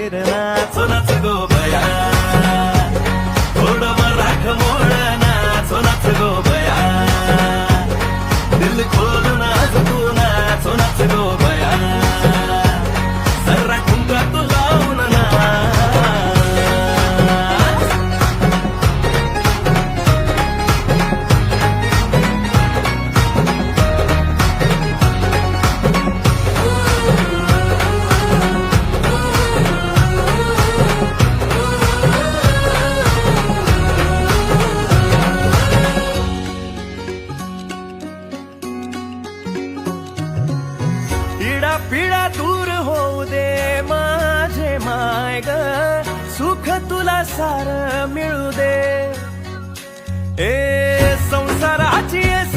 वैर नाचो नाच गो बया, थोडं मराठ मोळ नाचो नाच गो बया, दिल खोलून आज तू नाचो नाच गो बया, जरा ठुमका तू लावून नाच. पिढा पिढा दूर होऊ दे माझे माय ग, सुख तुला सार मिळू दे. ए संसाराची येस